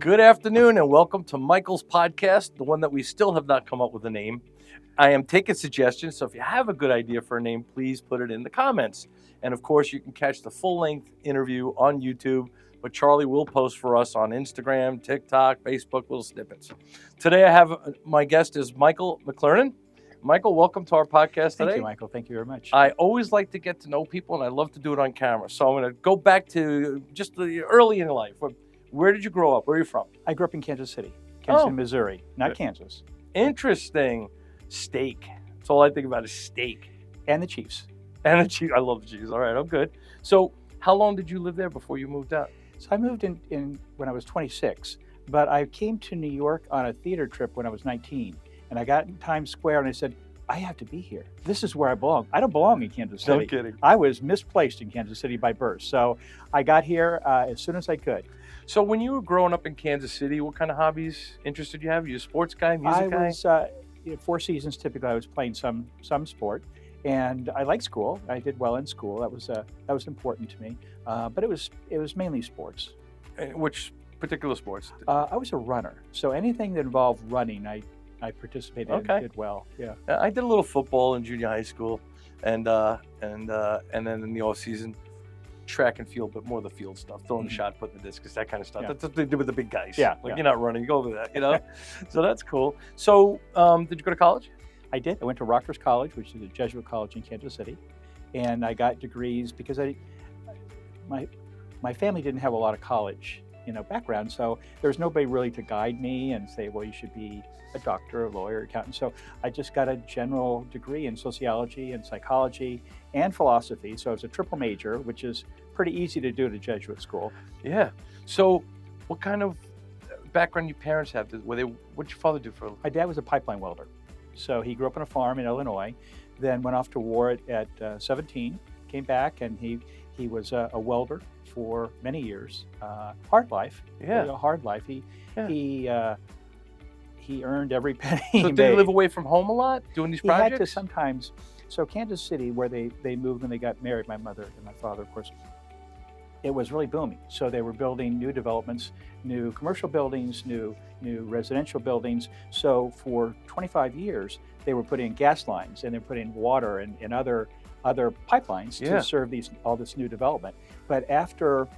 Good afternoon and welcome to Michael's podcast, the one that we still have not come up with a name. I am taking suggestions, so if you have a good idea for a name, please put it in the comments. And of course, you can catch the full-length interview on YouTube, but Charlie will post for us on Instagram, TikTok, Facebook, little snippets. Today I have my guest is Michael Mcclernon. Michael, welcome to our podcast today. Thank you, Michael. Thank you very much. I always like to get to know people, and I love to do it on camera. So I'm going to go back to just the early in life. Where did you grow up? Where are you from? I grew up in Kansas City, Missouri, not Kansas. Interesting. Steak. That's all I think about is steak. And the Chiefs. And the Chiefs. I love the Chiefs. All right, I'm good. So how long did you live there before you moved out? So I moved in when I was 26, but I came to New York on a theater trip when I was 19. And I got in Times Square and I said, I have to be here. This is where I belong. I don't belong in Kansas City. No kidding. I was misplaced in Kansas City by birth. So I got here as soon as I could. So when you were growing up in Kansas City, what kind of hobbies interested you? Have you a sports guy, music guy? I was 4 seasons typically. I was playing some sport, and I liked school. I did well in school. That was important to me. But it was mainly sports. Which particular sports? I was a runner, so anything that involved running, I participated in and did well. Yeah. I did a little football in junior high school, and then in the off season, track and field, but more the field stuff, throwing the shot, putting the discus, that kind of stuff. Yeah. That's what they do with the big guys. Yeah. You're not running, you go over that, you know? So that's cool. So did you go to college? I did. I went to Rockhurst College, which is a Jesuit college in Kansas City, and I got degrees because my family didn't have a lot of college, background, so there's nobody really to guide me and say, well, you should be a doctor, a lawyer, accountant. So I just got a general degree in sociology and psychology and philosophy. So it's a triple major, which is pretty easy to do at a Jesuit school. Yeah. So what kind of background your parents have? What'd your father do for a living? My dad was a pipeline welder. So he grew up on a farm in Illinois, then went off to war at 17, came back, and he was a welder for many years. Hard life. Yeah. Really a hard life. He earned every penny So did he live away from home a lot doing these projects? He had to sometimes. So Kansas City, where they moved when they got married, my mother and my father, of course, it was really booming. So they were building new developments, new commercial buildings, new residential buildings. So for 25 years, they were putting in gas lines and they're putting water and other pipelines to serve all this new development. But after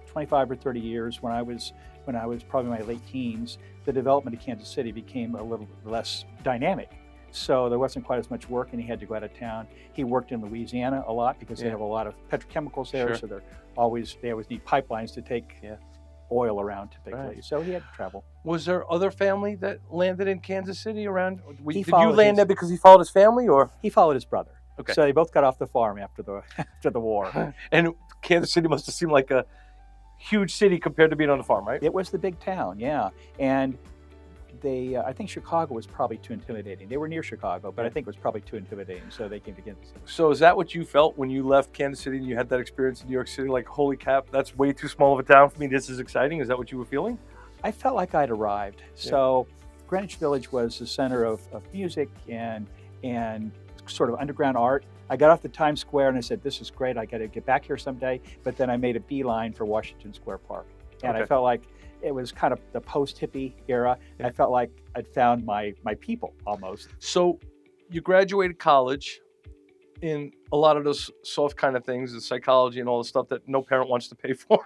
25 or 30 years, when I was probably in my late teens, the development of Kansas City became a little less dynamic. So there wasn't quite as much work, and he had to go out of town. He worked in Louisiana a lot because they have a lot of petrochemicals there, so they always need pipelines to take oil around typically. Right. So he had to travel. Was there other family that landed in Kansas City around? Did you land there because he followed his family, or? He followed his brother. Okay. So they both got off the farm after the war. And Kansas City must have seemed like a huge city compared to being on the farm, right? It was the big town, yeah. And I think Chicago was probably too intimidating. They were near Chicago, but I think it was probably too intimidating, so they came to Kansas City. So is that what you felt when you left Kansas City and you had that experience in New York City? Like, holy cap, that's way too small of a town for me. This is exciting. Is that what you were feeling? I felt like I'd arrived. Yeah. So Greenwich Village was the center of music and sort of underground art. I got off the Times Square and I said, this is great. I got to get back here someday. But then I made a beeline for Washington Square Park. And I felt like it was kind of the post-hippie era. I felt like I'd found my people almost. So you graduated college in a lot of those soft kind of things, the psychology and all the stuff that no parent wants to pay for,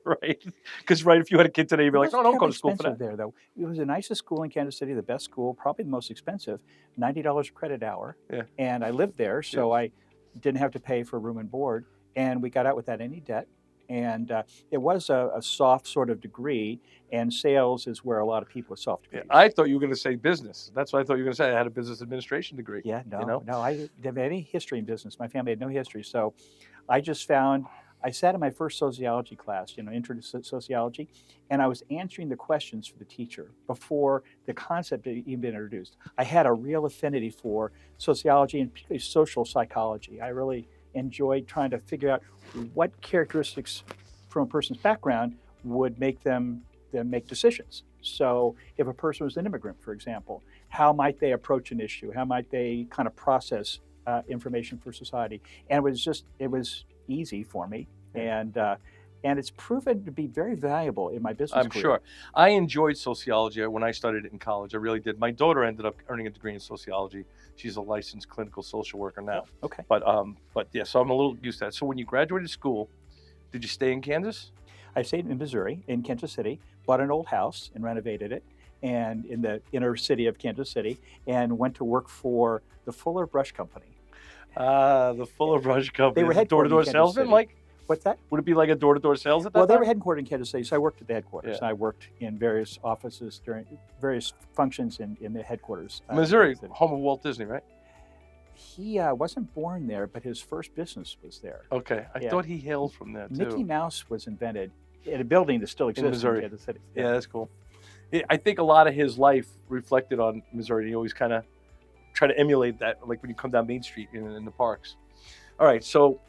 right? Because if you had a kid today, you'd be like, no, don't go to school for that. There, though. It was the nicest school in Kansas City, the best school, probably the most expensive, $90 a credit hour. Yeah. And I lived there, so I didn't have to pay for room and board. And we got out without any debt. And it was a soft sort of degree, and sales is where a lot of people with soft degrees. Yeah, I thought you were going to say business. That's what I thought you were going to say. I had a business administration degree. Yeah, no, I didn't have any history in business. My family had no history. So I sat in my first sociology class, intro to sociology, and I was answering the questions for the teacher before the concept had even been introduced. I had a real affinity for sociology and particularly social psychology. I really enjoyed trying to figure out what characteristics from a person's background would make them make decisions. So if a person was an immigrant, for example, how might they approach an issue? How might they kind of process information for society? And it was easy for me. And And it's proven to be very valuable in my business I'm career. sure. I enjoyed sociology when I studied it in college. I really did. My daughter ended up earning a degree in sociology. She's a licensed clinical social worker now. Okay. But yeah, so I'm a little used to that. So when you graduated school, did you stay in Kansas? I stayed in Missouri, in Kansas City, bought an old house and renovated it, and in the inner city of Kansas City, and went to work for the Fuller Brush Company. The Fuller Brush Company. They were headquartered door-to-door in Kansas salesman, City. like? What's that? Would it be like a door-to-door sales at that Well, they time? were headquartered in Kansas City, so I worked at the headquarters. Yeah. I worked in various offices during various functions in the headquarters. Missouri, home of Walt Disney, right? He wasn't born there, but his first business was there. Okay, I thought he hailed from there too. Mickey Mouse was invented in a building that still exists in Missouri. Kansas City. Yeah, that's cool. I think a lot of his life reflected on Missouri. He always kind of try to emulate that, like when you come down Main Street in the parks. All right, so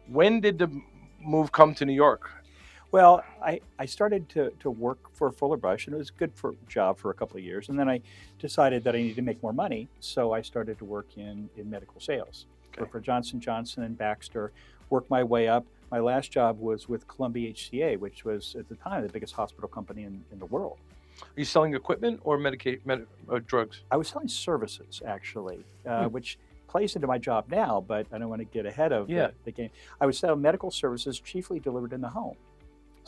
when did the move come to New York? Well, I started to work for Fuller Brush, and it was a good job for a couple of years. And then I decided that I needed to make more money, so I started to work in medical sales. Okay. Worked for Johnson & Johnson and Baxter, worked my way up. My last job was with Columbia HCA, which was at the time the biggest hospital company in the world. Are you selling equipment or drugs? I was selling services, actually, which plays into my job now, but I don't want to get ahead of the game. I was selling medical services chiefly delivered in the home.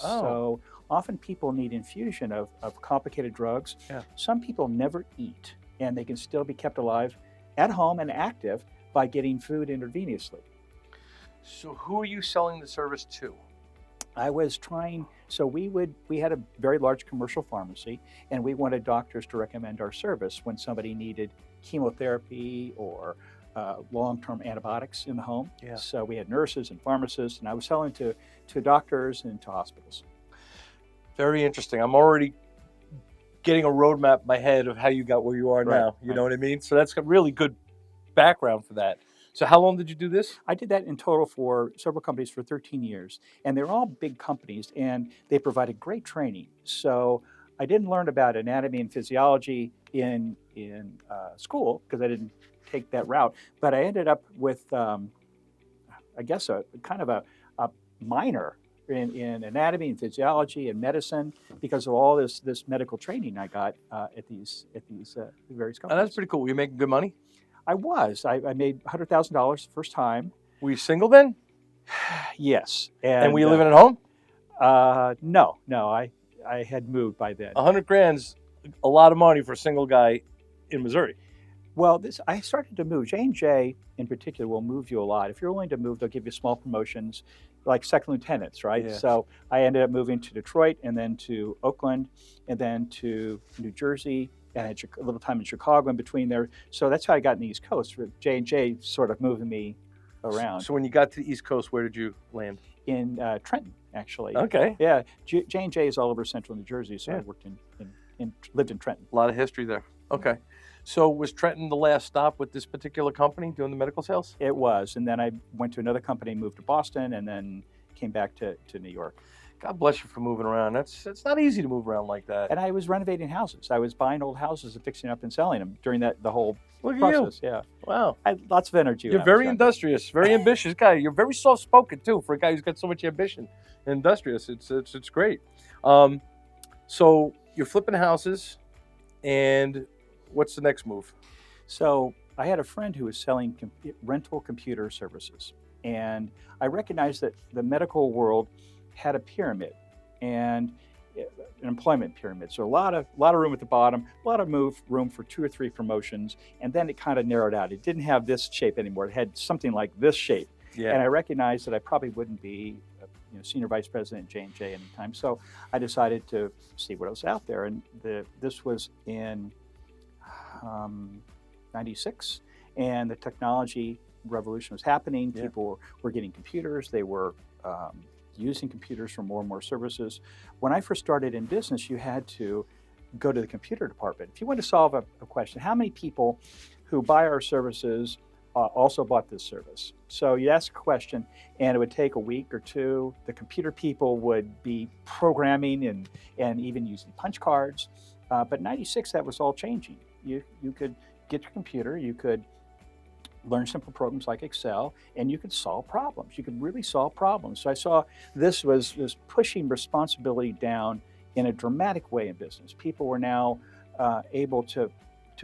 Oh. So often people need infusion of complicated drugs. Yeah. Some people never eat, and they can still be kept alive at home and active by getting food intravenously. So who are you selling the service to? I was trying, so we had a very large commercial pharmacy, and we wanted doctors to recommend our service when somebody needed chemotherapy or long-term antibiotics in the home. Yeah. So we had nurses and pharmacists, and I was selling to doctors and to hospitals. Very interesting. I'm already getting a roadmap in my head of how you got where you are Right, now. You right. know what I mean? So that's a really good background for that. So how long did you do this? I did that in total for several companies for 13 years, and they're all big companies, and they provided great training. So I didn't learn about anatomy and physiology in school because I didn't take that route, but I ended up with, I guess, a kind of a minor in anatomy and physiology and medicine because of all this medical training I got at these various companies. And that's pretty cool. Were you making good money? I was. I made $100,000 the first time. Were you single then? Yes. And were you living at home? No. I had moved by then. $100,000's a lot of money for a single guy in Missouri. Well, I started to move. J&J in particular will move you a lot. If you're willing to move, they'll give you small promotions like second lieutenants, right? Yeah. So I ended up moving to Detroit and then to Oakland and then to New Jersey, and I had a little time in Chicago in between there. So that's how I got in the East Coast. J&J sort of moving me around. So when you got to the East Coast, where did you land? In Trenton, actually. Okay. Yeah, J&J is all over central New Jersey, so I worked lived in Trenton. A lot of history there. Okay. So was Trenton the last stop with this particular company doing the medical sales? It was, and then I went to another company, moved to Boston, and then came back to New York. God bless you for moving around. It's not easy to move around like that. And I was renovating houses. I was buying old houses and fixing up and selling them during the whole Look at process. you. Yeah. Wow. I had lots of energy. You're very industrious, very ambitious guy. You're very soft-spoken too for a guy who's got so much ambition. Industrious. It's great. So you're flipping houses, and what's the next move? So I had a friend who was selling rental computer services, and I recognized that the medical world had a pyramid and an employment pyramid. So a lot of room at the bottom, a lot of room for 2 or 3 promotions, and then it kind of narrowed out. It didn't have this shape anymore. It had something like this shape. Yeah. And I recognized that I probably wouldn't be senior vice president at J&J anytime. So I decided to see what was out there. And this was in 96, and the technology revolution was happening. Yeah. People were getting computers. They were using computers for more and more services. When I first started in business, you had to go to the computer department. If you want to solve a question, how many people who buy our services also bought this service? So you ask a question, and it would take a week or two. The computer people would be programming and even using punch cards. But in 96, that was all changing. You could get your computer, you could learn simple programs like Excel, and you could solve problems. You could really solve problems. So I saw this was pushing responsibility down in a dramatic way in business. People were now able to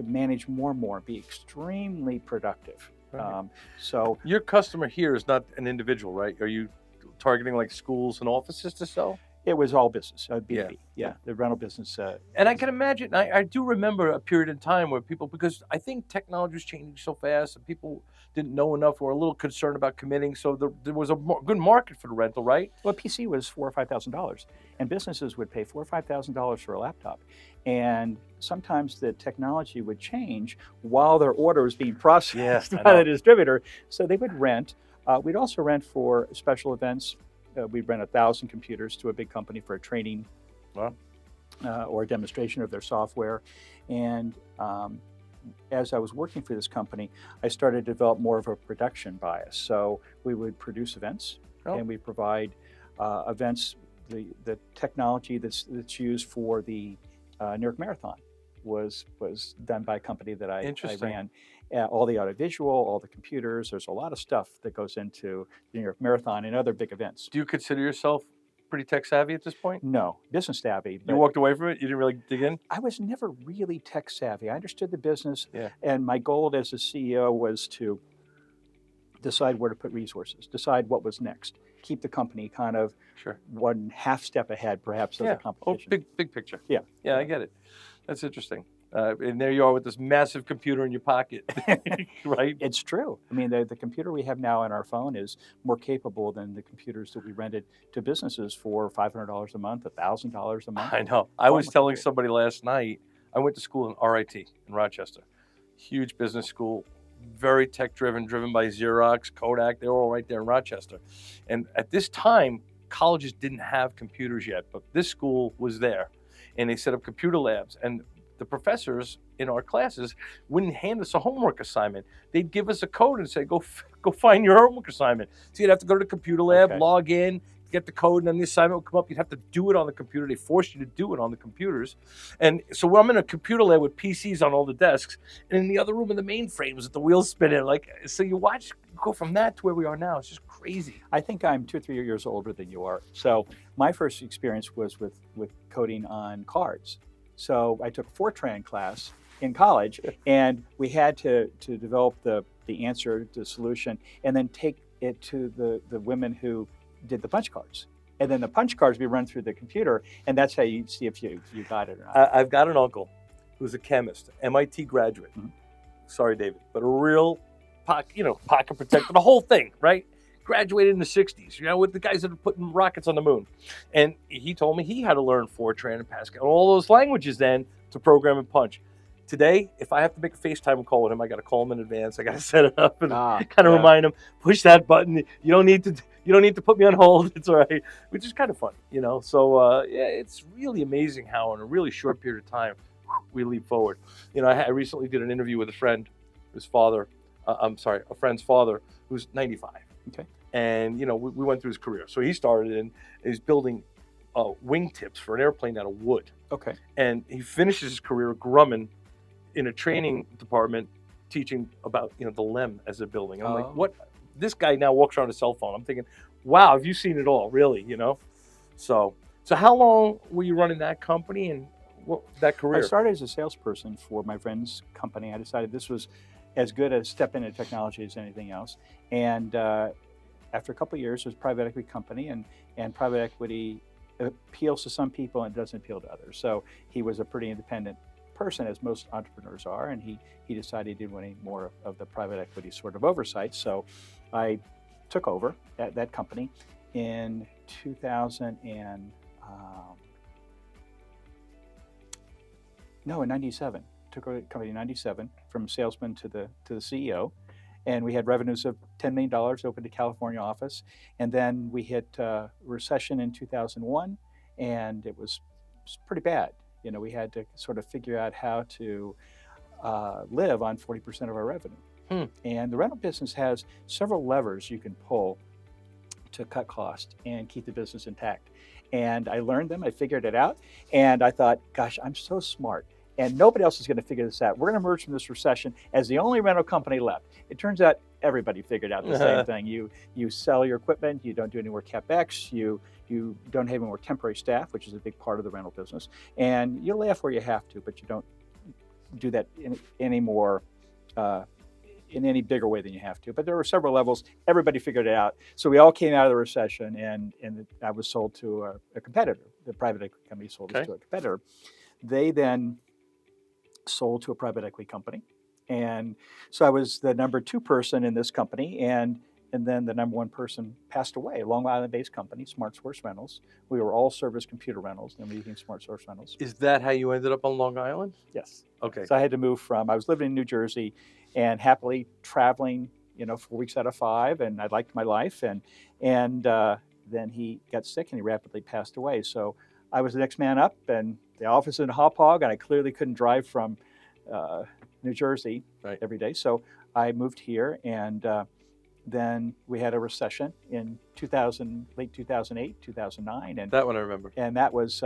manage more and more, be extremely productive. Right. So Your customer here is not an individual, right? Are you targeting like schools and offices to sell? it was all business, B2B. Yeah. Yeah, the rental business. And I can imagine, I do remember a period in time where people, because I think technology was changing so fast and people didn't know enough, were a little concerned about committing. So there was a good market for the rental, right? Well, PC was $4,000 or $5,000, and businesses would pay $4,000 or $5,000 for a laptop. And sometimes the technology would change while their order was being processed Yes, I by know. the distributor. So they would rent. We'd also rent for special events. We'd rent 1,000 computers to a big company for a training Wow. or a demonstration of their software. And as I was working for this company, I started to develop more of a production bias. So we would produce events, and we provide events. The technology that's used for the New York Marathon was done by a company that I ran. All the audiovisual, all the computers. There's a lot of stuff that goes into the New York Marathon and other big events. Do you consider yourself pretty tech savvy at this point? No, business savvy. You walked away from it? You didn't really dig in? I was never really tech savvy. I understood the business, Yeah. and my goal as a CEO was to decide where to put resources, decide what was next, keep the company kind of Sure. one half step ahead, perhaps, of the competition. Big picture. Yeah. Yeah, I get it. That's interesting. And there you are with this massive computer in your pocket, right? It's true. I mean, the computer we have now on our phone is more capable than the computers that we rented to businesses for $500 a month, $1,000 a month. I know. I was telling somebody last night, I went to school in RIT in Rochester. Huge business school, very tech driven by Xerox, Kodak. They were all right there in Rochester. And at this time, colleges didn't have computers yet, but this school was there. And they set up computer labs. And the professors in our classes wouldn't hand us a homework assignment. They'd give us a code and say, go find your homework assignment. So you'd have to go to the computer lab, log in, get the code, and then the assignment would come up. You'd have to do it on the computer. They forced you to do it on the computers. And so I'm in a computer lab with PCs on all the desks, and in the other room are the mainframes with the wheels spinning. So you go from that to where we are now. It's just crazy. I think I'm 2 or 3 years older than you are. So my first experience was with coding on cards. So I took Fortran class in college, and we had to develop the answer, the solution, and then take it to the women who did the punch cards. And then the punch cards we run through the computer, and that's how you see if you got it or not. I've got an uncle who's a chemist, MIT graduate. Mm-hmm. Sorry, David, but a real pocket protector, the whole thing, right? Graduated in the 60s, with the guys that are putting rockets on the moon. And he told me he had to learn Fortran and Pascal, all those languages then to program and punch. Today, if I have to make a FaceTime call with him, I got to call him in advance. I got to set it up and remind him, push that button. You don't need to put me on hold. It's all right, which is kind of fun, So it's really amazing how in a really short period of time we leap forward. I recently did an interview with a friend, a friend's father who's 95. Okay. And we went through his career. So he started and he's building wing tips for an airplane out of wood. Okay. And he finishes his career at Grumman in a training department teaching about the LEM as a building. I'm like, what? This guy now walks around a cell phone. I'm thinking, wow, have you seen it all? Really? So how long were you running that company and what that career? I started as a salesperson for my friend's company. I decided this was as good a step into technology as anything else. And after a couple of years, it was a private equity company, and private equity appeals to some people and doesn't appeal to others. So he was a pretty independent person, as most entrepreneurs are, and he decided he didn't want any more of the private equity sort of oversight. So I took over that company in 97. Took over the company in 97 from salesman to the CEO. And we had revenues of $10 million, opened a California office. And then we hit recession in 2001, and it was pretty bad. We had to sort of figure out how to live on 40% of our revenue. And the rental business has several levers you can pull to cut costs and keep the business intact. And I learned them, I figured it out, and I thought, gosh, I'm so smart. and nobody else is going to figure this out. We're going to emerge from this recession as the only rental company left. It turns out everybody figured out the same thing. You sell your equipment, you don't do any more CapEx, you don't have any more temporary staff, which is a big part of the rental business, and you laugh where you have to, but you don't do that any more in any bigger way than you have to. But there were several levels. Everybody figured it out. So we all came out of the recession, and I was sold to a competitor. The private equity company sold us to a competitor. They then sold to a private equity company. And so I was the number 2 person in this company, and then the number 1 person passed away. Long Island-based company, Smart Source Rentals. We were all service computer rentals, then we became Smart Source Rentals. Is that how you ended up on Long Island? Yes. Okay. So I had to move I was living in New Jersey and happily traveling, 4 weeks out of 5, and I liked my life. And then he got sick and he rapidly passed away. So I was the next man up, and the office in Hauppauge, and I clearly couldn't drive from New Jersey every day. So I moved here, and then we had a recession in late 2008, 2009. And that one I remember. And that was,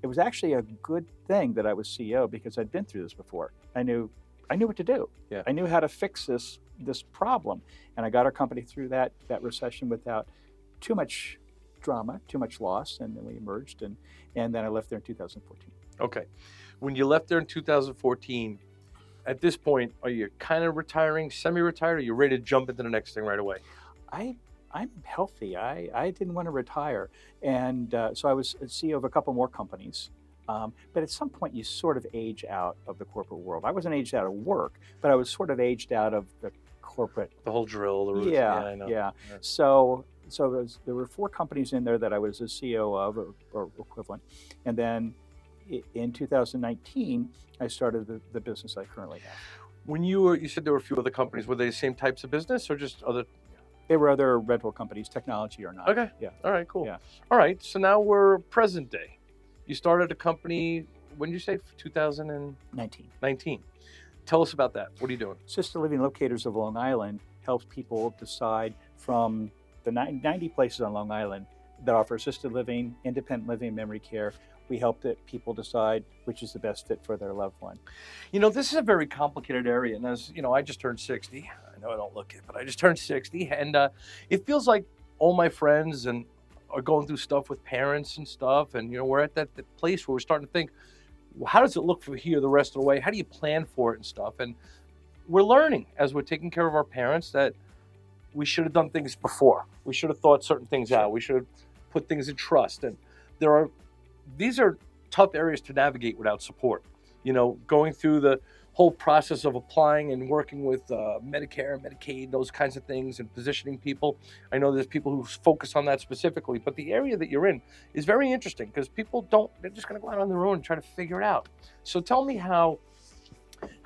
it was actually a good thing that I was CEO, because I'd been through this before. I knew what to do. Yeah. I knew how to fix this problem. And I got our company through that recession without too much drama, too much loss. And then we emerged, and then I left there in 2014. Okay. When you left there in 2014, at this point, are you kind of retiring, semi-retired, or are you ready to jump into the next thing right away? I'm healthy. I didn't want to retire. And so I was CEO of a couple more companies. But at some point, you sort of age out of the corporate world. I wasn't aged out of work, but I was sort of aged out of the corporate. The whole drill, the roots. Yeah, I know. yeah. So there were 4 companies in there that I was a CEO of, or equivalent. And then in 2019, I started the business I currently have. When you said there were a few other companies, were they the same types of business or just other? There were other rental companies, technology or not. Okay. Yeah. All right, cool. Yeah. All right, so now we're present day. You started a company, when did you say, 2019? 19. Tell us about that. What are you doing? Assisted Living Locators of Long Island helps people decide from the 90 places on Long Island that offer assisted living, independent living, memory care. We help people decide which is the best fit for their loved one. This is a very complicated area. And as I just turned 60. I know I don't look it, but I just turned 60. And it feels like all my friends are going through stuff with parents and stuff. And, we're at that place where we're starting to think, well, how does it look for here the rest of the way? How do you plan for it and stuff? And we're learning as we're taking care of our parents that we should have done things before. We should have thought certain things out. We should have put things in trust. And these are tough areas to navigate without support. Going through the whole process of applying and working with Medicare, Medicaid, those kinds of things, and positioning people. I know there's people who focus on that specifically, but the area that you're in is very interesting because people they're just going to go out on their own and try to figure it out. So tell me how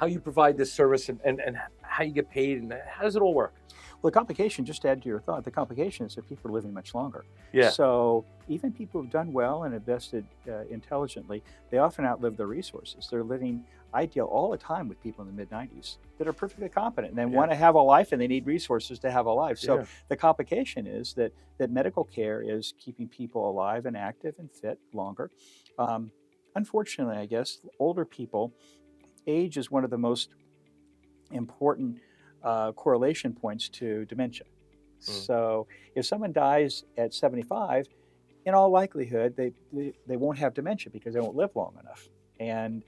you provide this service and how you get paid and how does it all work? Well, the complication, just to add to your thought, the complication is that people are living much longer. Yeah. So even people who've done well and invested intelligently, they often outlive their resources. They're living ideal all the time with people in the mid-90s that are perfectly competent and they want to have a life and they need resources to have a life. So the complication is that medical care is keeping people alive and active and fit longer. Unfortunately, I guess, older people, age is one of the most important correlation points to dementia. So if someone dies at 75, in all likelihood, they won't have dementia because they won't live long enough. And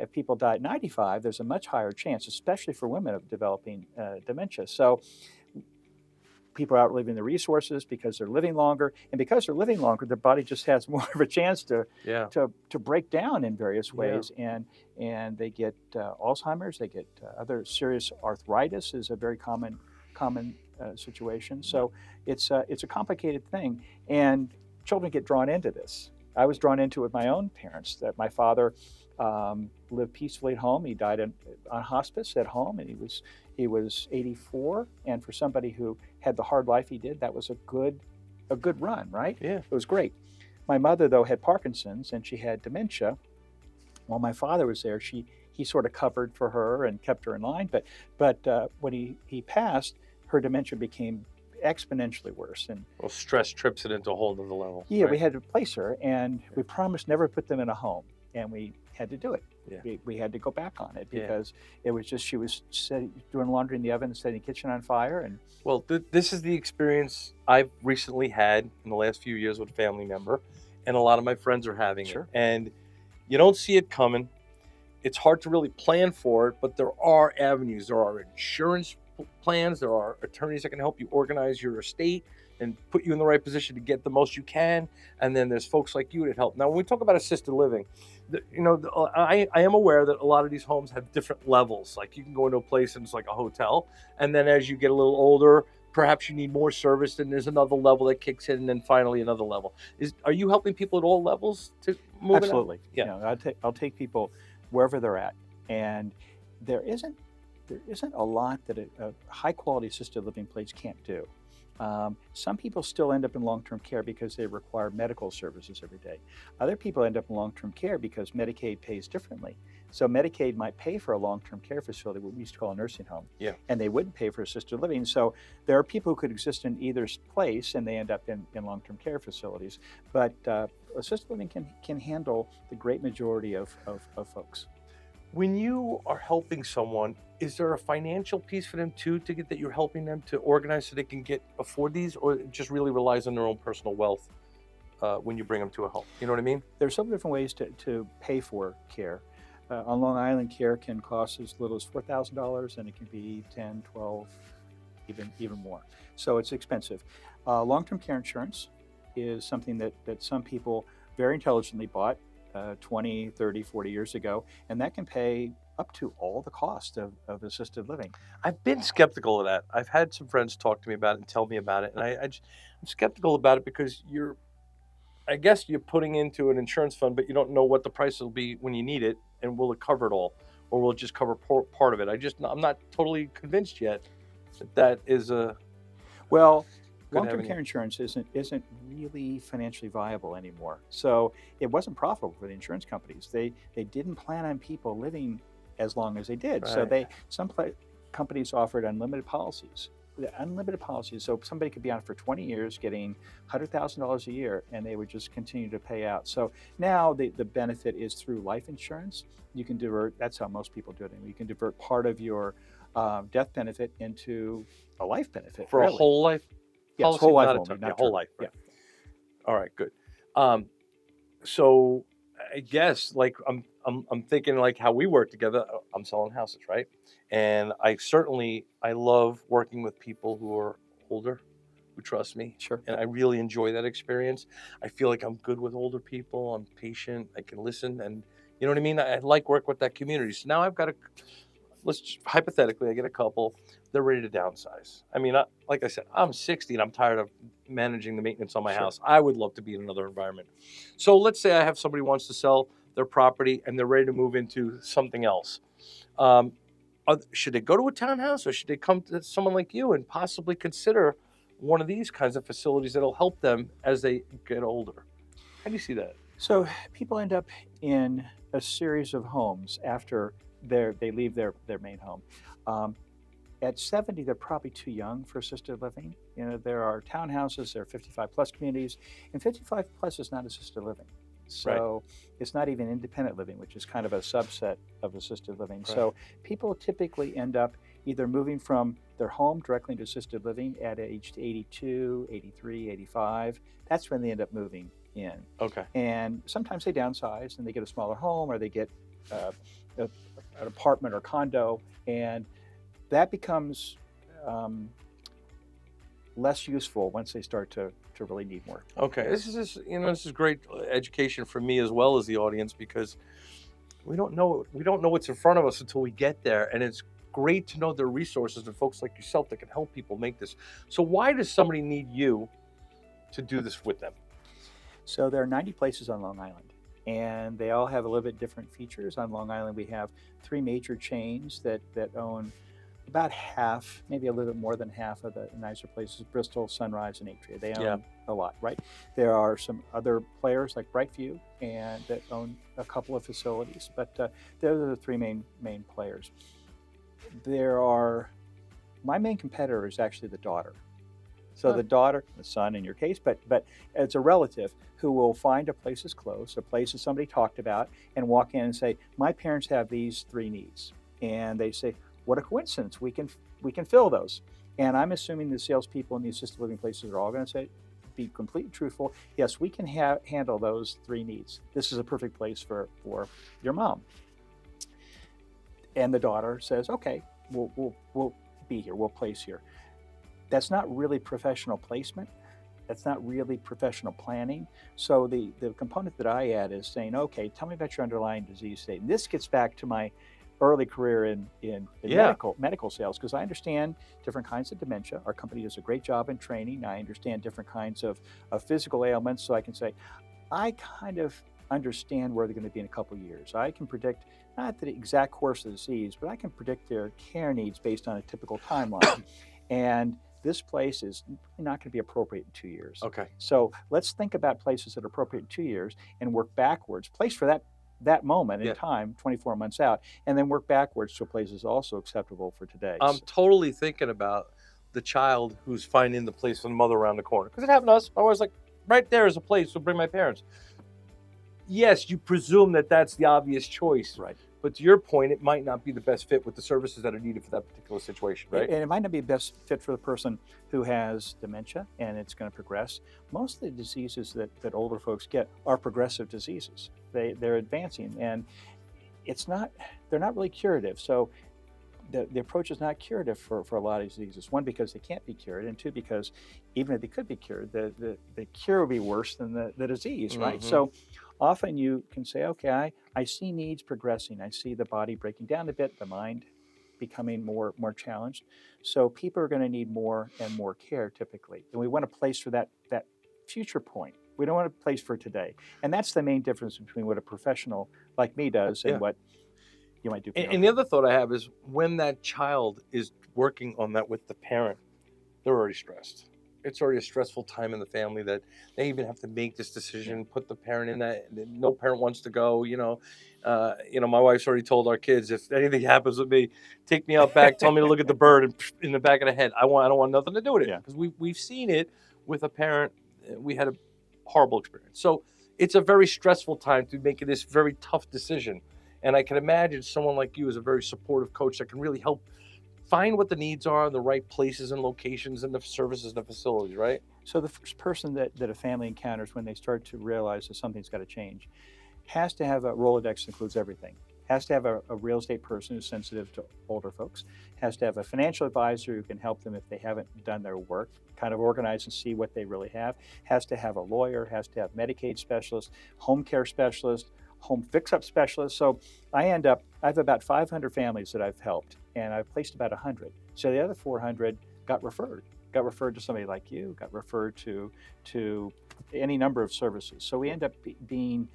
if people die at 95, there's a much higher chance, especially for women, of developing dementia. So people are outliving the resources because they're living longer. And because they're living longer, their body just has more of a chance to break down in various ways. And they get Alzheimer's, they get other serious arthritis is a very common situation. So it's a complicated thing. And children get drawn into this. I was drawn into it with my own parents, that my father lived peacefully at home. He died on hospice at home, and he was 84. And for somebody who had the hard life he did, that was a good run, right? Yeah, it was great. My mother, though, had Parkinson's and she had dementia. While my father was there, he sort of covered for her and kept her in line. But when he passed, her dementia became exponentially worse. And well, stress trips it into a whole other level. Yeah, right? We had to replace her, and we promised never to put them in a home. And we had to do it. Yeah. We had to go back on it Yeah. because it was just, she was doing laundry in the oven, setting the kitchen on fire. And Well, this is the experience I've recently had in the last few years with a family member, and a lot of my friends are having Sure. it. And you don't see it coming. It's hard to really plan for it, but there are avenues. There are insurance plans. There are attorneys that can help you organize your estate and put you in the right position to get the most you can. And then there's folks like you that help. Now, when we talk about assisted living, I am aware that a lot of these homes have different levels. Like you can go into a place and it's like a hotel. And then as you get a little older, perhaps you need more service. Then there's another level that kicks in, and then finally another level. Are you helping people at all levels to move? absolutely. Yeah. You know, I'll take people wherever they're at. And there isn't a lot that a high quality assisted living place can't do. Some people still end up in long-term care because they require medical services every day. Other people end up in long-term care because Medicaid pays differently. So Medicaid might pay for a long-term care facility, what we used to call a nursing home, Yeah. and they wouldn't pay for assisted living. So there are people who could exist in either place and they end up in long-term care facilities. But assisted living can handle the great majority of folks. When you are helping someone, is there a financial piece for them too, to get that you're helping them to organize so they can afford these, or it just really relies on their own personal wealth when you bring them to a home? You know what I mean? There's several different ways to pay for care. On Long Island, care can cost as little as $4,000, and it can be 10, 12, even more. So it's expensive. Long-term care insurance is something that some people very intelligently bought 20, 30, 40 years ago, and that can pay up to all the cost of assisted living. I've been skeptical of that. I've had some friends talk to me about it and tell me about it, and I'm skeptical about it because I guess you're putting into an insurance fund, but you don't know what the price will be when you need it, and will it cover it all, or will it just cover part of it? I'm not totally convinced yet that is a Well, good long-term avenue. care insurance isn't really financially viable anymore. So it wasn't profitable for the insurance companies. They didn't plan on people living as long as they did. So Right. some companies offered unlimited policies. So somebody could be on it for 20 years, getting $100,000 a year, and they would just continue to pay out. So now the benefit is through life insurance. You can divert. That's how most people do it. You can divert part of your death benefit into a life benefit For really. a whole life Yes, policy, whole life not a only, term. not Yeah, whole term. life. Right. Yeah. All right, good. So I guess like I'm thinking like how we work together. I'm selling houses, right? And I love working with people who are older, who trust me. Sure. And I really enjoy that experience. I feel like I'm good with older people. I'm patient. I can listen, and you know what I mean. I like work with that community. So now I've got hypothetically, I get a couple. They're ready to downsize. I mean, like I said, I'm 60 and I'm tired of managing the maintenance on my Sure. house. I would love to be in another environment. So let's say I have somebody who wants to sell their property and they're ready to move into something else. Should they go to a townhouse, or should they come to someone like you and possibly consider one of these kinds of facilities that'll help them as they get older? How do you see that? So people end up in a series of homes after they leave their main home. At 70, they're probably too young for assisted living. You know, there are townhouses, there are 55 plus communities, and 55 plus is not assisted living. So It's not even independent living, which is kind of a subset of assisted living. Right. So people typically end up either moving from their home directly into assisted living at age 82, 83, 85. That's when they end up moving in. Okay. And sometimes they downsize and they get a smaller home, or they get an apartment or condo, and that becomes less useful once they start to really need more. Okay, this is great education for me as well as the audience, because we don't know what's in front of us until we get there, and it's great to know there are resources and folks like yourself that can help people make this. So why does somebody need you to do this with them? So there are 90 places on Long Island, and they all have a little bit different features. On Long Island, we have 3 major chains that own about half, maybe a little bit more than half of the nicer places: Bristol, Sunrise, and Atria. They own a lot, right? There are some other players like Brightview and that own a couple of facilities, but those are the 3 main players. My main competitor is actually the daughter. So the daughter, the son in your case, but it's a relative who will find a place that's close, a place that somebody talked about, and walk in and say, my parents have these 3 needs. And they say, what a coincidence, we can fill those. And I'm assuming the salespeople in the assisted living places are all going to say, be completely truthful, yes, we can handle those 3 needs. This is a perfect place for your mom. And the daughter says, okay, we'll be here, we'll place here. That's not really professional placement. That's not really professional planning. So the component that I add is saying, okay, tell me about your underlying disease state. And this gets back to my early career in medical sales, because I understand different kinds of dementia. Our company does a great job in training. I understand different kinds of physical ailments, so I can say, I kind of understand where they're going to be in a couple of years. I can predict not the exact course of the disease, but I can predict their care needs based on a typical timeline. And this place is not going to be appropriate in 2 years. Okay. So let's think about places that are appropriate in 2 years and work backwards. Place for that moment in time, 24 months out, and then work backwards to a place that's also acceptable for today. I'm totally thinking about the child who's finding the place for the mother around the corner. Because it happened to us. I was like, right there is a place to bring my parents. Yes, you presume that that's the obvious choice. Right. But to your point, it might not be the best fit with the services that are needed for that particular situation, right? And it might not be the best fit for the person who has dementia and it's going to progress. Most of the diseases that older folks get are progressive diseases. They're advancing, and they're not really curative. So the approach is not curative for a lot of diseases. 1, because they can't be cured, and 2, because even if they could be cured, the cure would be worse than the disease, right? So often you can say, okay, I see needs progressing. I see the body breaking down a bit, the mind becoming more challenged. So people are going to need more and more care typically. And we want a place for that future point. We don't want a place for today. And that's the main difference between what a professional like me does and what you might do. And the other thought I have is when that child is working on that with the parent, they're already stressed. It's already a stressful time in the family that they even have to make this decision, put the parent in that. No parent wants to go, my wife's already told our kids, if anything happens with me, take me out back, tell me to look at the bird in the back of the head. I don't want nothing to do with it. Because we've seen it with a parent. We had a horrible experience. So it's a very stressful time to make this very tough decision. And I can imagine someone like you as a very supportive coach that can really help find what the needs are, the right places and locations and the services and the facilities, right? So the first person that a family encounters when they start to realize that something's got to change has to have a Rolodex that includes everything. Has to have a real estate person who's sensitive to older folks. Has to have a financial advisor who can help them if they haven't done their work, kind of organize and see what they really have. Has to have a lawyer, has to have Medicaid specialist, home care specialist, home fix-up specialist. So I have about 500 families that I've helped, and I've placed about 100. So the other 400 got referred to somebody like you, got referred to any number of services. So we end up being,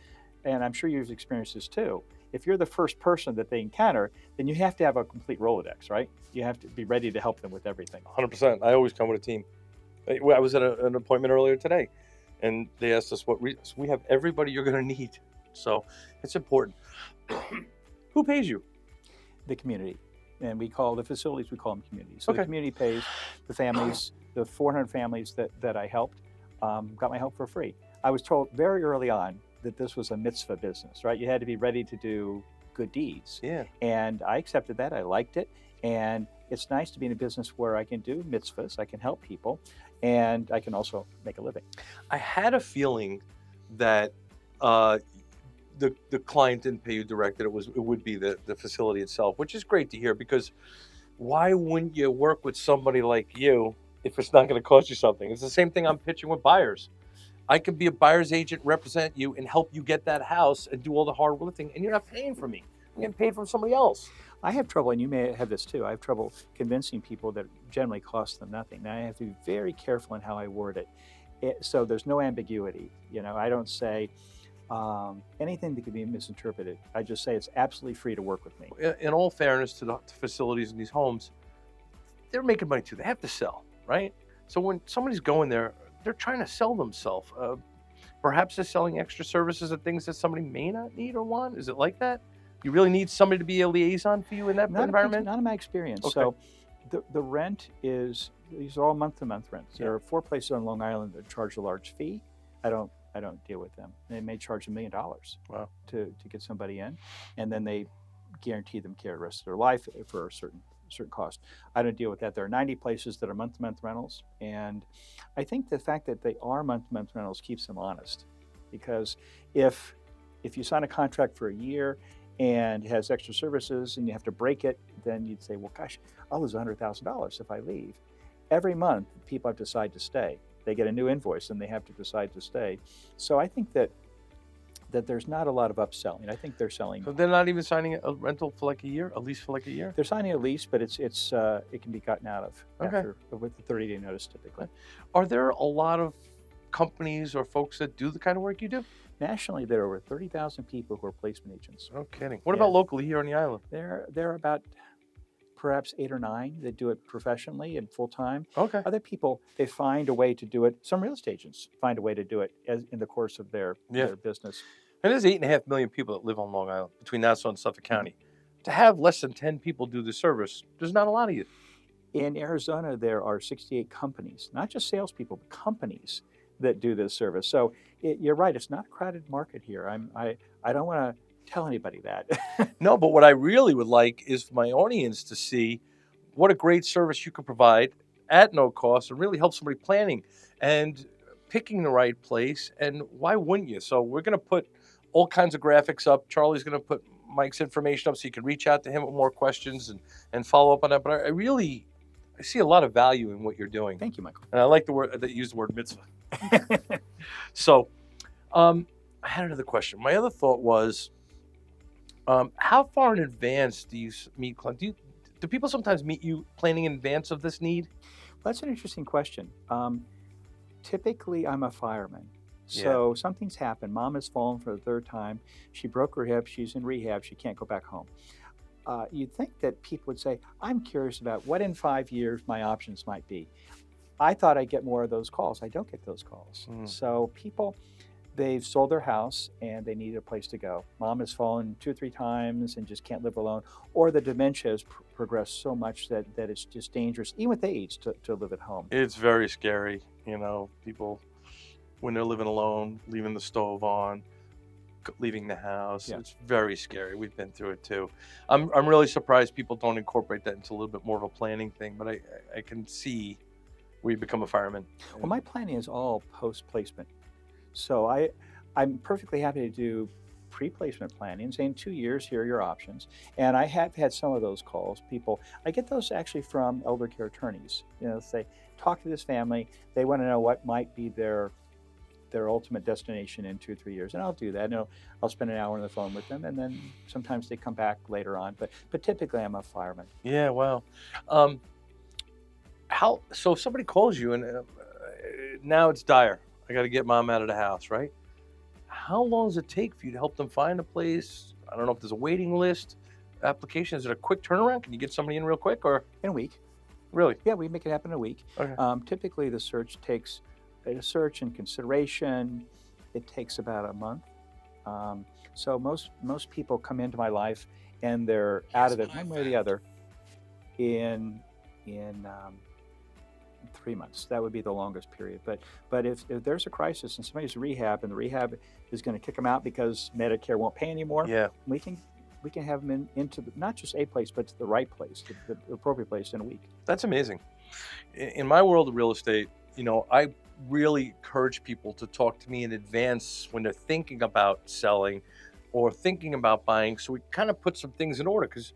and I'm sure you've experienced this too, if you're the first person that they encounter, then you have to have a complete Rolodex, right? You have to be ready to help them with everything. 100%. I always come with a team. I was at an appointment earlier today, and they asked us we have everybody you're going to need. So it's important. Who pays you? The community. And we call the facilities, we call them communities. So the community pays the families, the 400 families that I helped, got my help for free. I was told very early on that this was a mitzvah business, right? You had to be ready to do good deeds. Yeah. And I accepted that. I liked it. And it's nice to be in a business where I can do mitzvahs, I can help people, and I can also make a living. I had a feeling that the client didn't pay you direct, that it would be the facility itself, which is great to hear, because why wouldn't you work with somebody like you if it's not going to cost you something? It's the same thing I'm pitching with buyers. I could be a buyer's agent, represent you, and help you get that house and do all the hard lifting, and you're not paying for me. You're getting paid from somebody else. I have trouble, and you may have this too, I have trouble convincing people that generally costs them nothing. Now I have to be very careful in how I word it. So there's no ambiguity. I don't say anything that could be misinterpreted. I just say it's absolutely free to work with me. In all fairness to the facilities in these homes, they're making money too. They have to sell, right? So when somebody's going there, they're trying to sell themselves. Perhaps they're selling extra services and things that somebody may not need or want. Is it like that? You really need somebody to be a liaison for you in that environment? Not in my experience. Okay. So The rent is, these are all month-to-month rents. There are 4 places on Long Island that charge a large fee. I don't deal with them. They may charge $1 million Wow. to get somebody in, and then they guarantee them care the rest of their life for a certain cost. I don't deal with that. There are 90 places that are month-to-month rentals, and I think the fact that they are month-to-month rentals keeps them honest, because if you sign a contract for a year and it has extra services and you have to break it, then you'd say, well, gosh, I'll lose $100,000 if I leave. Every month, people have to decide to stay. They get a new invoice and they have to decide to stay. So I think that there's not a lot of upselling. I think they're selling. So they're not even signing a rental for like a year, a lease for like a year? They're signing a lease, but it can be gotten out of after, with the 30-day notice typically. Are there a lot of companies or folks that do the kind of work you do? Nationally, there are over 30,000 people who are placement agents. No kidding. What about locally here on the island? There are about perhaps 8 or 9 that do it professionally and full time. Okay. Other people, they find a way to do it. Some real estate agents find a way to do it in the course of their business. And there's 8.5 million people that live on Long Island between Nassau and Suffolk County. To have less than 10 people do the service, there's not a lot of you. In Arizona, there are 68 companies, not just salespeople, but companies that do this service. So you're right, it's not a crowded market here. I don't want to tell anybody that. No, but what I really would like is for my audience to see what a great service you could provide at no cost and really help somebody planning and picking the right place. And why wouldn't you? So we're going to put all kinds of graphics up. Charlie's going to put Mike's information up so you can reach out to him with more questions and follow up on that. But I see a lot of value in what you're doing. Thank you, Michael. And I like the word that you used the word mitzvah. So I had another question. My other thought was, how far in advance do you meet clients? Do people sometimes meet you planning in advance of this need? Well, that's an interesting question. Typically, I'm a fireman. So something's happened. Mom has fallen for the 3rd time. She broke her hip. She's in rehab. She can't go back home. You'd think that people would say, I'm curious about what in 5 years my options might be. I thought I'd get more of those calls. I don't get those calls. So people, they've sold their house and they need a place to go. Mom has fallen 2 or 3 times and just can't live alone. Or the dementia has progressed so much that it's just dangerous, even with age, to live at home. It's very scary. People, when they're living alone, leaving the stove on, leaving the house. Yeah. It's very scary. We've been through it too. I'm really surprised people don't incorporate that into a little bit more of a planning thing, but I can see where you become a fireman. Well, my planning is all post-placement. So I'm perfectly happy to do pre-placement planning, saying 2 years, here are your options. And I have had some of those calls. I get those actually from elder care attorneys. Say, talk to this family. They want to know what might be their ultimate destination in 2 or 3 years, and I'll do that. I'll spend an hour on the phone with them, and then sometimes they come back later on. But typically, I'm a fireman. Yeah, wow. So if somebody calls you and now it's dire, I got to get Mom out of the house, right? How long does it take for you to help them find a place? I don't know if there's a waiting list, application. Is it a quick turnaround? Can you get somebody in real quick, or in a week? Really? Yeah, we make it happen in a week. Okay. Typically, the search takes. A search and consideration, it takes about a month. So most people come into my life and they're out of it one way or the other in 3 months. That would be the longest period. But if there's a crisis and somebody's rehab and the rehab is going to kick them out because Medicare won't pay anymore, we can have them into not just a place, but to the right place, the appropriate place in a week. That's amazing. In my world of real estate, I really encourage people to talk to me in advance when they're thinking about selling or thinking about buying, so we kind of put some things in order, because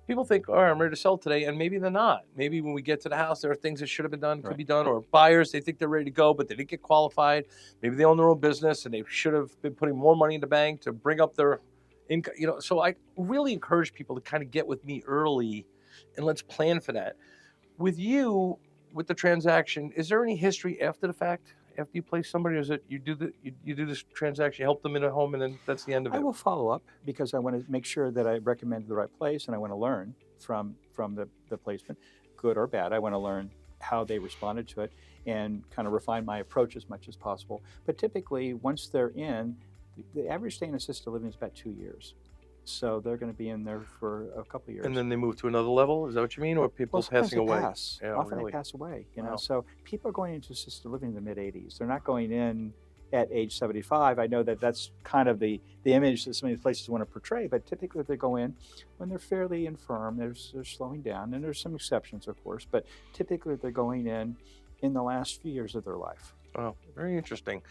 people think, all right, I'm ready to sell today, and maybe they're not. Maybe when we get to the house, there are things that should have been done, could be done, or buyers, they think they're ready to go, but they didn't get qualified. Maybe they own their own business and they should have been putting more money in the bank to bring up their income. So I really encourage people to kind of get with me early and let's plan for that. With you, with the transaction, is there any history after the fact? After you place somebody, or is it you do this transaction, you help them in a home, and then that's the end of it? I will follow up because I want to make sure that I recommend the right place, and I want to learn from the placement, good or bad. I want to learn how they responded to it and kind of refine my approach as much as possible. But typically, once they're in, the average stay in assisted living is about 2 years. So they're going to be in there for a couple of years. And then they move to another level? Is that what you mean? Or people sometimes passing they away? pass. Yeah, Often really. they pass away. You Wow. know, so people are going into assisted living in the mid-80s. They're not going in at age 75. I know that that's kind of the image that some of these places want to portray, but typically they go in when they're fairly infirm. They're slowing down, and there's some exceptions, of course, but typically they're going in the last few years of their life. Oh, very interesting.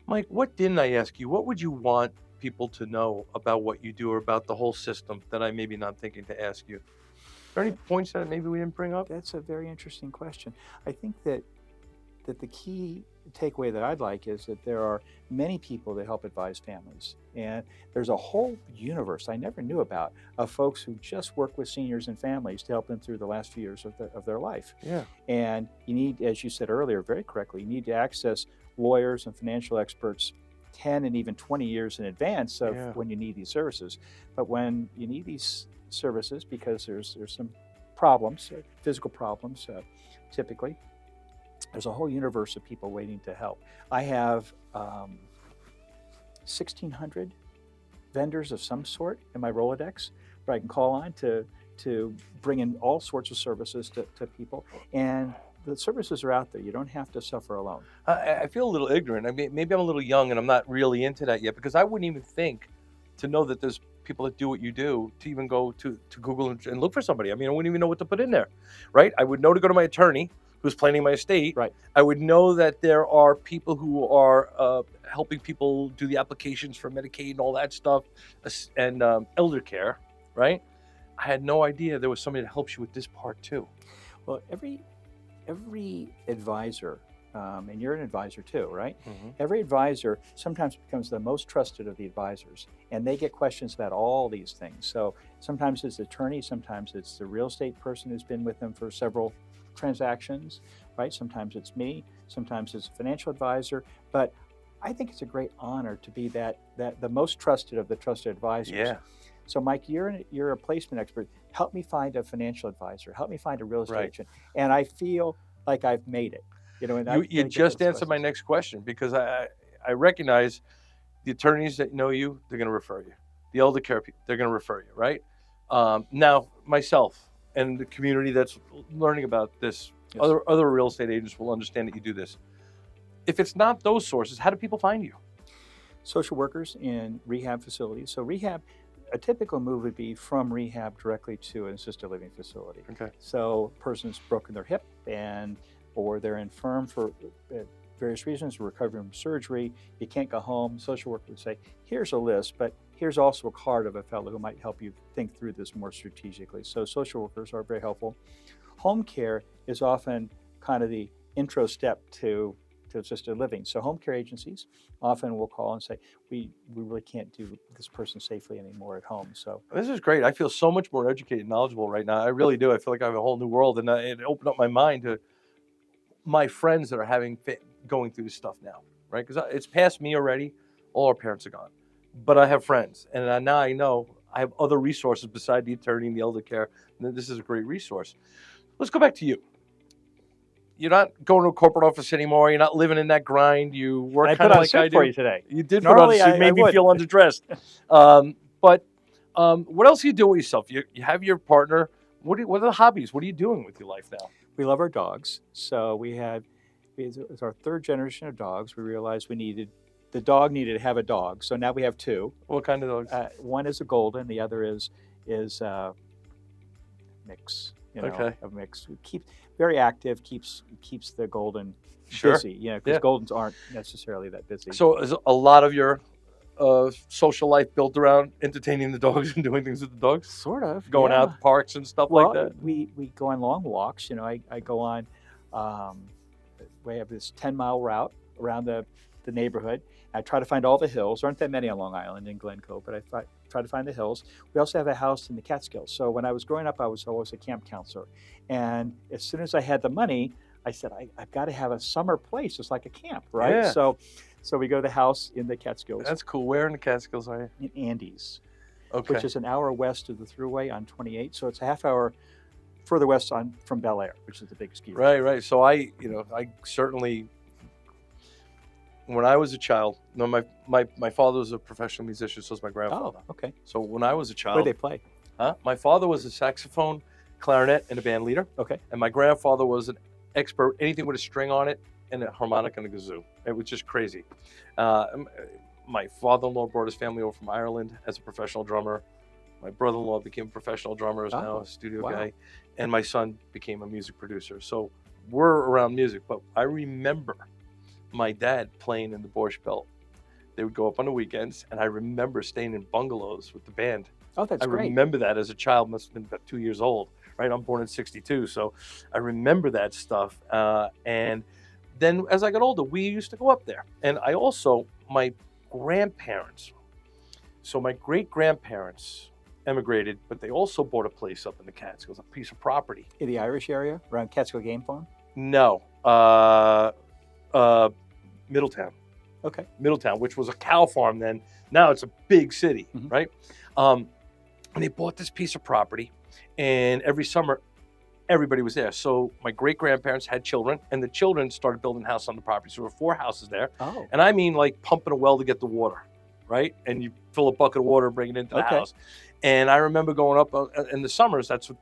Mike, what didn't I ask you? What would you want people to know about what you do or about the whole system that I maybe not thinking to ask you? Are there any points that maybe we didn't bring up? That's a very interesting question. I think that the key takeaway that I'd like is that there are many people that help advise families. And there's a whole universe I never knew about of folks who just work with seniors and families to help them through the last few years of their life. Yeah. And you need, as you said earlier, very correctly, you need to access lawyers and financial experts 10 and even 20 years in advance of when you need these services. But when you need these services, because there's some problems, physical problems, typically, there's a whole universe of people waiting to help. I have 1,600 vendors of some sort in my Rolodex where I can call on to bring in all sorts of services to people. And the services are out there. You don't have to suffer alone. I feel a little ignorant. I mean, maybe I'm a little young and I'm not really into that yet, because I wouldn't even think to know that there's people that do what you do to even go to Google and look for somebody. I mean, I wouldn't even know what to put in there, right? I would know to go to my attorney who's planning my estate. Right. I would know that there are people who are helping people do the applications for Medicaid and all that stuff, and elder care, right? I had no idea there was somebody that helps you with this part too. Well, every advisor, and you're an advisor too, right? Mm-hmm. Every advisor sometimes becomes the most trusted of the advisors, and they get questions about all these things. So sometimes it's the attorney, sometimes it's the real estate person who's been with them for several transactions, right? Sometimes it's me, sometimes it's a financial advisor, but I think it's a great honor to be that the most trusted of the trusted advisors. Yeah. So Mike, you're a placement expert. Help me find a financial advisor. Help me find a real estate agent. And I feel like I've made it. You know, and you just answered my next question, because I recognize the attorneys that know you, they're going to refer you. The elder care people, they're going to refer you, right? Now, myself and the community that's learning about this, other real estate agents will understand that you do this. If it's not those sources, how do people find you? Social workers in rehab facilities. So rehab, a typical move would be from rehab directly to an assisted living facility. Okay. So a person's broken their hip or they're infirm for various reasons, recovering from surgery, you can't go home. Social worker would say, here's a list, but here's also a card of a fellow who might help you think through this more strategically. So social workers are very helpful. Home care is often kind of the intro step to assisted living. So home care agencies often will call and say, we really can't do this person safely anymore at home. So this is great. I feel so much more educated and knowledgeable right now. I really do. I feel like I have a whole new world, and it opened up my mind to my friends that are going through this stuff now, right? Because it's past me already. All our parents are gone. But I have friends, and now I know I have other resources beside the attorney and the elder care. And this is a great resource. Let's go back to you. You're not going to a corporate office anymore. You're not living in that grind. You work kind of like I do. For you today. You did put on a suit. Made me feel underdressed. But what else do you do with yourself? You have your partner. What are the hobbies? What are you doing with your life now? We love our dogs. So it's our third generation of dogs. We realized the dog needed to have a dog. So now we have two. What kind of dogs? One is a golden. The other is mix. A mix. Very active, keeps the golden busy. Because goldens aren't necessarily that busy. So is a lot of your social life built around entertaining the dogs and doing things with the dogs? Sort of. Going out to parks and stuff like that? We go on long walks. I go on, we have this 10-mile route around the neighborhood. I try to find all the hills. There aren't that many on Long Island in Glen Cove, but I try to find the hills. We also have a house in the Catskills. So when I was growing up, I was always a camp counselor. And as soon as I had the money, I said, I've got to have a summer place. It's like a camp, right? Yeah. So we go to the house in the Catskills. That's cool. Where in the Catskills are you? In Andes, okay. Which is an hour west of the Thruway on 28. So it's a half hour further west from Bel Air, which is the big ski resort. Right. So I certainly when I was a child, no, my father was a professional musician, so was my grandfather. Oh, okay. So when I was a Where child, they play? my father was a saxophone, clarinet, and a band leader. Okay. And my grandfather was an expert, anything with a string on it, and a harmonica and a kazoo. It was just crazy. My father-in-law brought his family over from Ireland as a professional drummer. My brother-in-law became a professional drummer, is now a studio guy. And my son became a music producer. So we're around music. But I remember my dad playing in the Borscht Belt. They would go up on the weekends, and I remember staying in bungalows with the band. Oh, that's great. I remember that as a child. Must have been about 2 years old, right? I'm born in '62, so I remember that stuff. And then as I got older, we used to go up there. And I also, my grandparents, so my great-grandparents emigrated, but they also bought a place up in the Catskills, a piece of property. In the Irish area, around Catskill Game Farm? No, Middletown. Okay. Middletown, which was a cow farm then. Now it's a big city, right? And they bought this piece of property, and every summer, everybody was there. So my great-grandparents had children, and the children started building a house on the property. So there were 4 houses there. Oh. And I mean like pumping a well to get the water, right? And you fill a bucket of water and bring it into the house. And I remember going up in the summers, that's what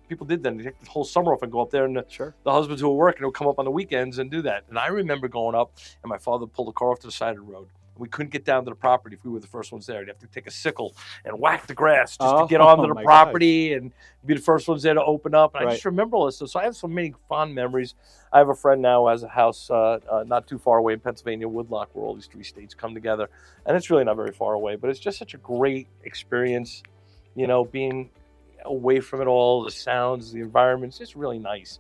people did then. They take the whole summer off and go up there, and the husbands who were working would come up on the weekends and do that. And I remember going up, and my father pulled the car off to the side of the road. We couldn't get down to the property if we were the first ones there. You'd have to take a sickle and whack the grass just to get onto the property and be the first ones there to open up. And I just remember all this stuff. So I have so many fond memories. I have a friend now who has a house not too far away in Pennsylvania, Woodlock, where all these 3 states come together. And it's really not very far away, but it's just such a great experience, you know, being away from it all, the sounds, the environment. It's just really nice.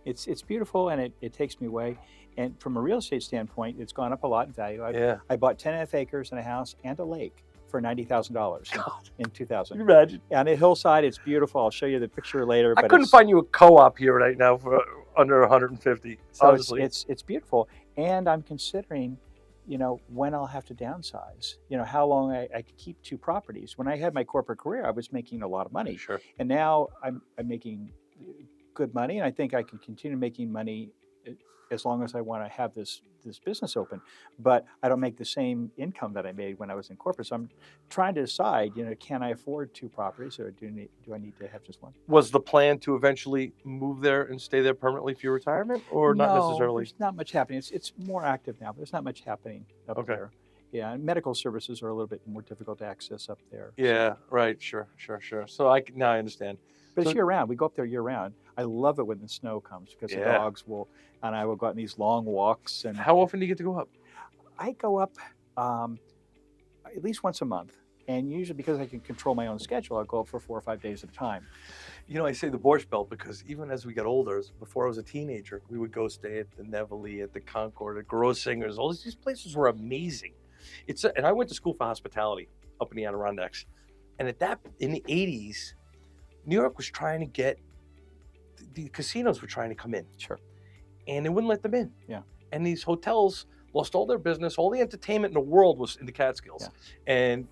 It's beautiful, and it takes me away. And from a real estate standpoint, it's gone up a lot in value. I bought 10.5 acres and a house and a lake for $90,000 in 2000. Can you imagine? On a hillside, it's beautiful. I'll show you the picture later. I couldn't find you a co-op here right now for under 150. So honestly, it's beautiful, and I'm considering, you know, when I'll have to downsize. You know, how long I could keep 2 properties. When I had my corporate career, I was making a lot of money. Sure. And now I'm making good money, and I think I can continue making money as long as I want to have this business open. But I don't make the same income that I made when I was in corporate. So I'm trying to decide, you know, can I afford 2 properties, or do I need to have just one? Was the plan to eventually move there and stay there permanently for your retirement, or not necessarily? There's not much happening. It's more active now, but there's not much happening up there. Yeah, and medical services are a little bit more difficult to access up there. Yeah, right. Sure. So now I understand. But it's year-round. We go up there year-round. I love it when the snow comes, because the dogs and I will go on these long walks. And how often do you get to go up? I go up at least once a month. And usually, because I can control my own schedule, I'll go up for 4 or 5 days at a time. You know, I say the Borscht Belt because even as we got older, before I was a teenager, we would go stay at the Nevele, at the Concord, at Grossinger's. All these places were amazing. And I went to school for hospitality up in the Adirondacks. And in the 80s, New York was trying to get, the casinos were trying to come in. Sure. And they wouldn't let them in. Yeah. And these hotels lost all their business. All the entertainment in the world was in the Catskills. Yeah. And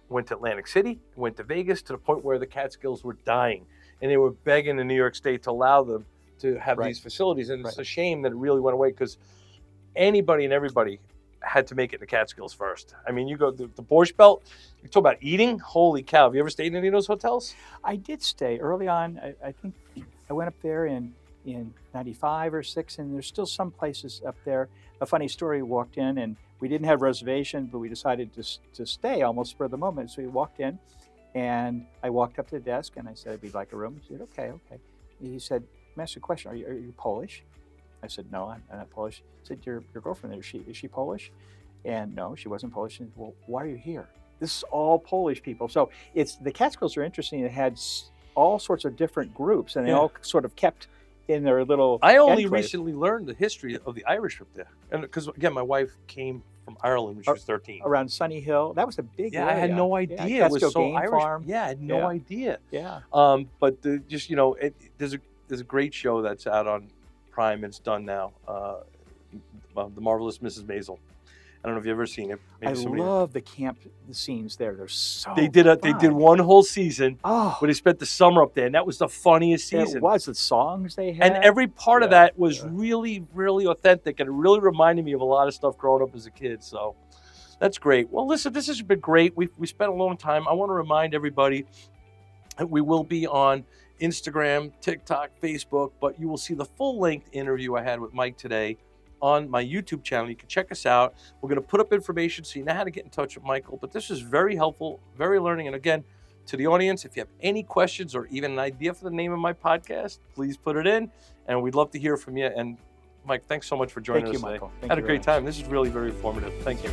went to Atlantic City, went to Vegas, to the point where the Catskills were dying. And they were begging the New York State to allow them to have these facilities. And it's a shame that it really went away, because anybody and everybody had to make it in the Catskills first. I mean, you go to the Borscht Belt, you talk about eating, holy cow. Have you ever stayed in any of those hotels? I did stay early on. I think I went up there in 95 or 6, and there's still some places up there. A funny story, we walked in, and we didn't have reservation, but we decided to stay almost for the moment. So we walked in, and I walked up to the desk, and I said, we'd like a room. He said, okay. He said, let me ask you a question. Are you Polish? I said, no, I'm not Polish. He said, your girlfriend, is she Polish? And no, she wasn't Polish. And, well, why are you here? This is all Polish people. So the Catskills are interesting. It had all sorts of different groups, and they all sort of kept in their little I only enclave. recently learned the history of the Irish up there. And because, again, my wife came from Ireland when she was 13. Around Sunny Hill. That was a big area. I had no idea it was so Game Irish. Farm. Yeah, I had no idea. Yeah. But just, you know, there's a great show that's out on Prime. It's done now. The Marvelous Mrs. Maisel. I don't know if you've ever seen it. I love the camp scenes there. They're so They did one whole season Oh, where they spent the summer up there, and that was the funniest season. it was the songs they had. And every part of Yeah, that was really, really authentic, and it really reminded me of a lot of stuff growing up as a kid. So that's great. Well, listen, this has been great. We spent a long time. I want to remind everybody that we will be on Instagram, TikTok, Facebook, but you will see the full-length interview I had with Mike today on my YouTube channel. You can check us out. We're going to put up information so you know how to get in touch with Michael. But this is very helpful, very learning. And again, to the audience, if you have any questions or even an idea for the name of my podcast, please put it in, and we'd love to hear from you. And Mike, thanks so much for joining us today. Thank you, Michael. Had a great time. This is really very informative. Thank you.